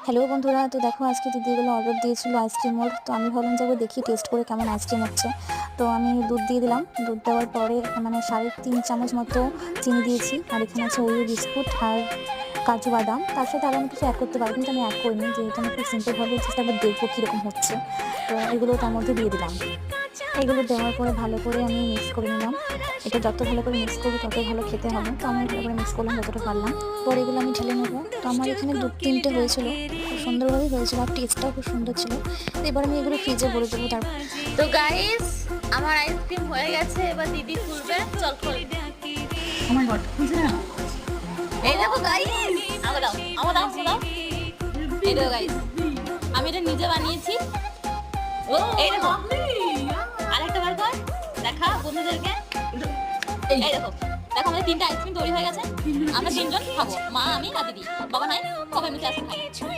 Hello বন্ধুরা, তো দেখো আজকে দিদি এগুলো অর্ডার দিয়েছিল আইসক্রিমের। তো আমি ভাবলাম যাবো দেখি টেস্ট করে কেমন আইসক্রিম হচ্ছে। তো আমি দুধ দিয়ে দিলাম। দুধ দেওয়ার পরে মানে 3.5 চামচ মতো চিনি দিয়েছি, আর এখানে আছে ওরিও বিস্কুট আর কাজু বাদাম। তার সাথে আরও আমি কিছু অ্যাড করতে পারি, কিন্তু আমি অ্যাড করিনি, যেহেতু আমি খুব সিম্পলভাবে চেষ্টা করে দেখবো কীরকম হচ্ছে। তো এগুলো তার মধ্যে দিয়ে দিলাম। এগুলো দেওয়ার পরে ভালো করে আমি মিক্স করে নিলাম। এটা যত ভালো করে মিক্স করবো তত ভালো খেতে হবে। তো আমি ভালো করে মিক্স করলাম যতটা পারলাম। পরে এগুলো আমি ঢেলে নেবো। তো আমার এখানে 2-3টে হয়েছিল, খুব সুন্দরভাবেই হয়েছিল, আর টেস্টটাও খুব সুন্দর ছিল। তো এবার আমি এগুলো ফ্রিজে ভরে দেবো। তারপর তো গাইস, আমার আইসক্রিম হয়ে গেছে, এবার দিদি খুলবে। চল খোল। ও মাই গড, খুলছে না। এই দেখো গাইস, আমাকে দাও, আমাকে দাও, আমাকে দাও। এই দেখো গাইস, আমি এটা নিজে বানিয়েছি। এই দেখো, আরেকটা বার কর, দেখা বন্ধুদেরকে। এই দেখো, দেখো আমাদের 3টে আইসক্রিম তৈরি হয়ে গেছে। আমরা 3জন খাবো, মা, আমি আর দিদি। বাবা নাই, সবাই মিলে আইসক্রিম খাবো।